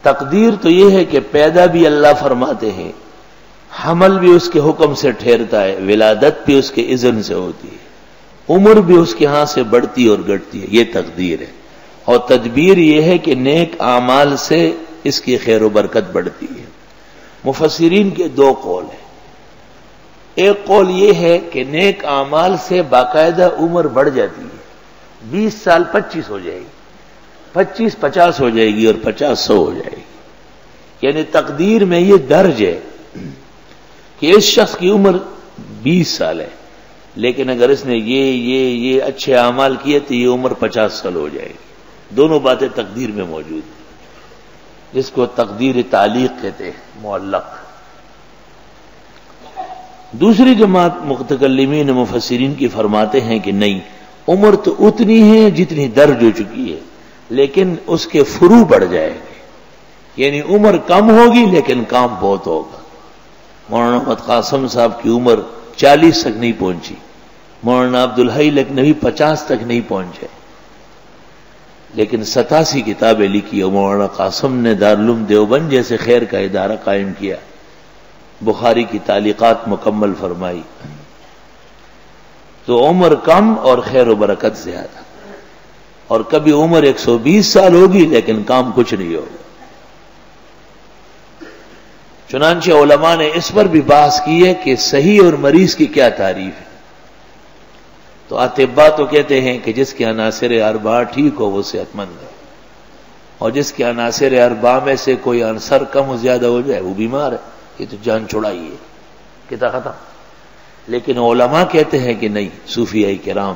تقدیر تو یہ ہے کہ پیدا بھی اللہ فرماتے ہیں، حمل بھی اس کے حکم سے ٹھہرتا ہے، ولادت بھی اس کے اذن سے ہوتی ہے، عمر بھی اس کے ہاں سے بڑھتی اور گھٹتی ہے، یہ تقدیر ہے۔ اور تدبیر یہ ہے کہ نیک اعمال سے اس کی خیر و برکت بڑھتی ہے۔ مفسرین کے دو قول ہیں۔ ایک قول یہ ہے کہ نیک اعمال سے باقاعدہ عمر بڑھ جاتی ہے، 20 سال 25 ہو جائے گی، 25 50 ہو جائے گی، اور 50 100 ہو جائے گی۔ یعنی تقدیر میں یہ درج ہے کہ اس شخص کی عمر 20 سال ہے، لیکن اگر اس نے یہ اچھے اعمال کیے تو یہ عمر 50 سال ہو جائے گی۔ دونوں باتیں تقدیر میں موجود ہیں، جس کو تقدیر تعلیق کہتے ہیں، معلق۔ دوسری جماعت متکلمین مفسرین کی فرماتے ہیں کہ نہیں، عمر تو اتنی ہے جتنی درج ہو چکی ہے، لیکن اس کے فروع بڑھ جائے گے، یعنی عمر کم ہوگی لیکن کام بہت ہوگا۔ مولانا محمد قاسم صاحب کی عمر 40 تک نہیں پہنچی، مولانا عبدالحی لکھنوی 50 تک نہیں پہنچے، لیکن 87 کتابیں لکھی، اور مولانا قاسم نے دارالعلوم دیوبند جیسے خیر کا ادارہ قائم کیا، بخاری کی تعلیقات مکمل فرمائی۔ تو عمر کم اور خیر و برکت زیادہ، اور کبھی عمر 120 سال ہوگی لیکن کام کچھ نہیں ہوگا۔ چنانچہ علماء نے اس پر بھی بحث کی ہے کہ صحیح اور مریض کی کیا تعریف ہے۔ تو اطباء تو کہتے ہیں کہ جس کے عناصر اربعہ ٹھیک ہو وہ صحت مند ہے، اور جس کے عناصر اربعہ میں سے کوئی عنصر کم و زیادہ ہو جائے وہ بیمار ہے، یہ تو جان چھڑائی ہے، کتنا ختم۔ لیکن علماء کہتے ہیں کہ نہیں، صوفیاء کرام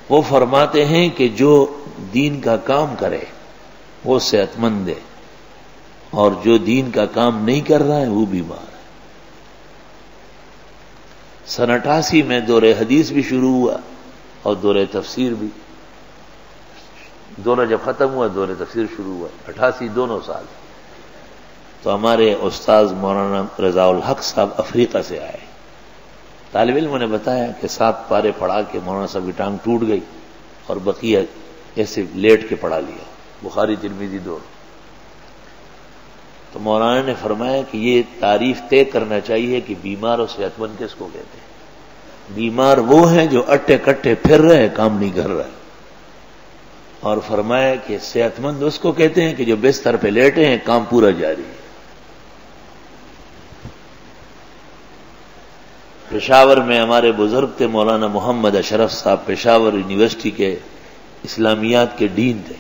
وہ فرماتے ہیں کہ جو دین کا کام کرے وہ صحت مند ہے، اور جو دین کا کام نہیں کر رہا ہے وہ بیمار ہے۔ 88 میں دور حدیث بھی شروع ہوا اور دور تفسیر بھی، دونوں جب ختم ہوا دور تفسیر شروع ہوا، 88 دونوں سال۔ تو ہمارے استاذ مولانا رضا الحق صاحب افریقہ سے آئے، طالب علموں نے بتایا کہ 7 پارے پڑھا کے مولانا صاحب کی ٹانگ ٹوٹ گئی، اور بقیہ ایسے لیٹ کے پڑھا لیا، بخاری ترمذی دونوں۔ تو مولانا نے فرمایا کہ یہ تعریف طے کرنا چاہیے کہ بیمار اور صحت مند کس کو کہتے ہیں۔ بیمار وہ ہیں جو اٹے کٹے پھر رہے کام نہیں کر رہے، اور فرمایا کہ صحت مند اس کو کہتے ہیں کہ جو بستر پہ لیٹے ہیں کام پورا جاری ہے۔ پشاور میں ہمارے بزرگ تھے مولانا محمد اشرف صاحب، پشاور یونیورسٹی کے اسلامیات کے ڈین تھے۔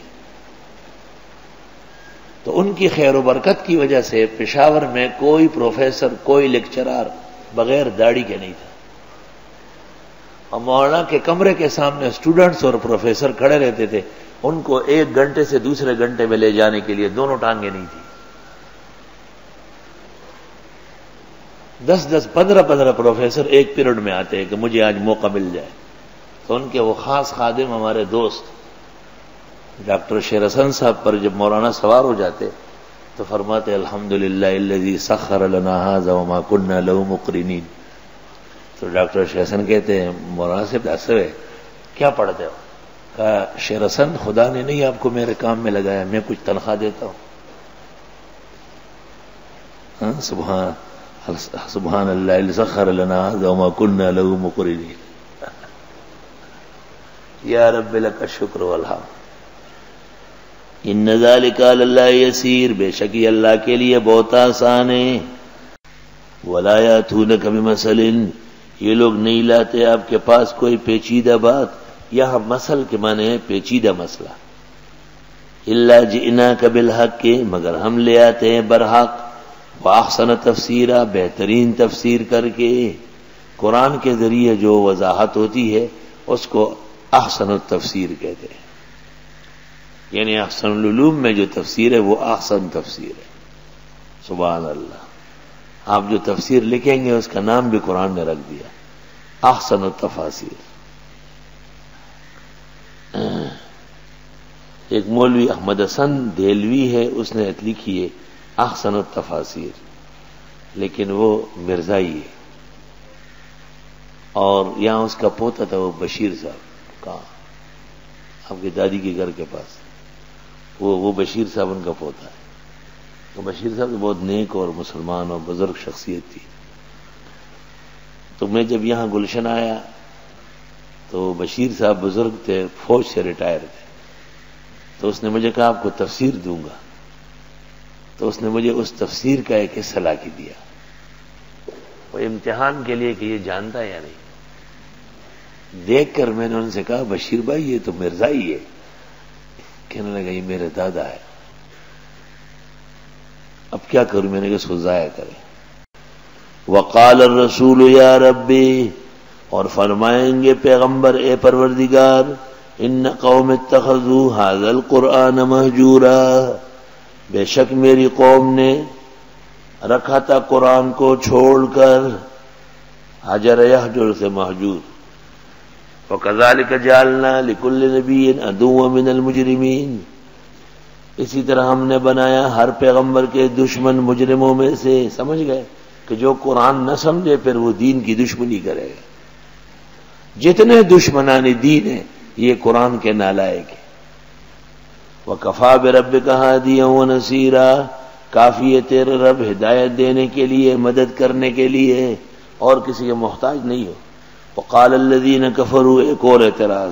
تو ان کی خیر و برکت کی وجہ سے پشاور میں کوئی پروفیسر، کوئی لیکچرار بغیر داڑھی کے نہیں تھا، اور مولانا کے کمرے کے سامنے اسٹوڈنٹس اور پروفیسر کھڑے رہتے تھے، ان کو 1 گھنٹے سے دوسرے گھنٹے میں لے جانے کے لیے دونوں ٹانگیں نہیں تھی۔ 10 15 پروفیسر ایک پیریڈ میں آتے ہیں کہ مجھے آج موقع مل جائے، تو ان کے وہ خاص خادم ہمارے دوست ڈاکٹر شیر حسن صاحب پر جب مولانا سوار ہو جاتے تو فرماتے الحمدللہ الذی سخر لنا ھذا وما كنا له مقرنین۔ تو ڈاکٹر شیر حسن کہتے ہیں مولانا سے ایسے ہے کیا پڑھتے ہو؟ کہا شیر حسن خدا نے نہیں آپ کو میرے کام میں لگایا، میں کچھ تنخواہ دیتا ہوں۔ ہاں سبحان اللہ الذی سخر لنا ھذا وما كنا له مقرنین، یا رب لک الشکر والحمد۔ ان ذالک علی اللہ یسیر، بے شک یہ اللہ کے لیے بہت آسان ہے۔ ولا یاتونک بمثل، یہ لوگ نہیں لاتے آپ کے پاس کوئی پیچیدہ بات، یہاں مثل کے معنی ہے پیچیدہ مسئلہ۔ الا جئناک بالحق، مگر ہم لے آتے ہیں برحق، واحسن تفسیرا، بہترین تفسیر کر کے۔ قرآن کے ذریعے جو وضاحت ہوتی ہے اس کو احسن التفسیر کہتے ہیں، یعنی احسن العلوم میں جو تفسیر ہے وہ احسن تفسیر ہے۔ سبحان اللہ، آپ جو تفسیر لکھیں گے اس کا نام بھی قرآن نے رکھ دیا احسن التفاسیر۔ ایک مولوی احمد حسن دہلوی ہے، اس نے لکھی ہے احسن التفاسیر، لیکن وہ مرزائی ہے، اور یہاں اس کا پوتا تھا وہ بشیر صاحب، کہاں آپ کی دادی کے گھر کے پاس، وہ بشیر صاحب ان کا پوتا ہے۔ تو بشیر صاحب بہت نیک اور مسلمان اور بزرگ شخصیت تھی. تو میں جب یہاں گلشن آیا تو بشیر صاحب بزرگ تھے، فوج سے ریٹائر تھے. تو اس نے مجھے کہا آپ کو تفسیر دوں گا. تو اس نے مجھے اس تفسیر کا ایک حصہ لا کے دیا، وہ امتحان کے لیے کہ یہ جانتا ہے یا نہیں. دیکھ کر میں نے ان سے کہا بشیر بھائی یہ تو مرزا ہی ہے. کہنے لگا یہ میرے دادا ہے. اب کیا کروں؟ میں نے کہا اس کو ضائع کرے. وقال الرسول یا ربی، اور فرمائیں گے پیغمبر اے پروردگار، ان قوم اتخذوا هذا القرآن مہجورا، بے شک میری قوم نے رکھا تھا قرآن کو چھوڑ کر. حجر یحجر سے محجور. وَكَذَلِكَ جَعَلْنَا لِكُلِّ نَبِيٍّ عَدُوًّا مِنَ الْمُجْرِمِينَ، اسی طرح ہم نے بنایا ہر پیغمبر کے دشمن مجرموں میں سے. سمجھ گئے کہ جو قرآن نہ سمجھے پھر وہ دین کی دشمنی کرے گا. جتنے دشمنان دین ہیں یہ قرآن کے نالائق ہیں. وَكَفَى بِرَبِّكَ هَادِيًا وَنَصِيرًا، کافی ہے تیرے رب ہدایت دینے کے لیے، مدد کرنے کے لیے، اور کسی کے محتاج نہیں ہو. وقال الذين كفروا، ایک اور اعتراض،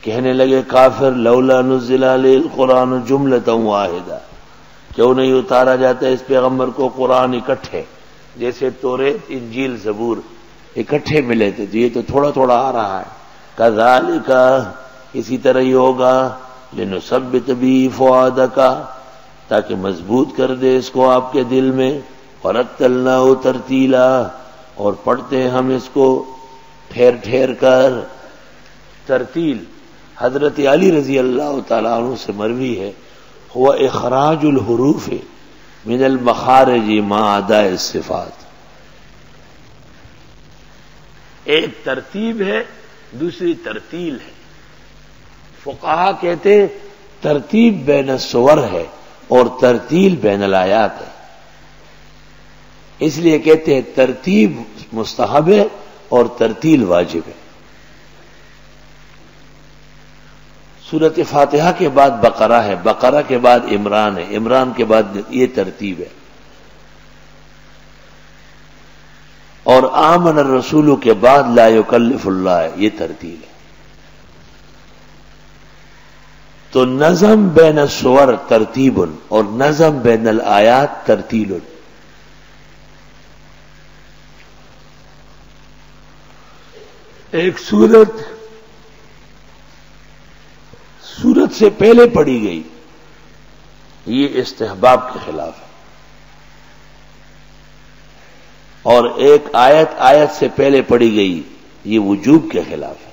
کہنے لگے کافر، لولا نزل علیہ القرآن جملۃ واحدہ، کیوں نہیں اتارا جاتا اس پیغمبر کو قرآن اکٹھے، جیسے توریت انجیل زبور اکٹھے ملے تھے. یہ تو تھوڑا تھوڑا آ رہا ہے. کذالک، اسی طرح ہی ہوگا، لنثبت به فؤادک، تاکہ مضبوط کر دے اس کو آپ کے دل میں. ورتلناه ترتیلا، اور پڑھتے ہیں ہم اس کو ٹھہر ٹھہر کر. ترتیل حضرت علی رضی اللہ تعالیٰ عنہ سے مروی ہے، ہوا اخراج الحروف من المخارج مع اداء الصفات. ایک ترتیب ہے، دوسری ترتیل ہے. فقہا کہتے ترتیب بین الصور ہے اور ترتیل بین الآیات ہے. اس لیے کہتے ہیں ترتیب مستحب ہے اور ترتیل واجب ہے. سورۃ فاتحہ کے بعد بقرہ ہے، بقرہ کے بعد عمران ہے، عمران کے بعد یہ ترتیب ہے. اور آمن الرسول کے بعد لا یکلف اللہ ہے، یہ ترتیب ہے. تو نظم بین السور ترتیب اور نظم بین الآیات ترتیل. ایک سورت سے پہلے پڑھی گئی یہ استحباب کے خلاف ہے، اور ایک آیت سے پہلے پڑھی گئی یہ وجوب کے خلاف ہے.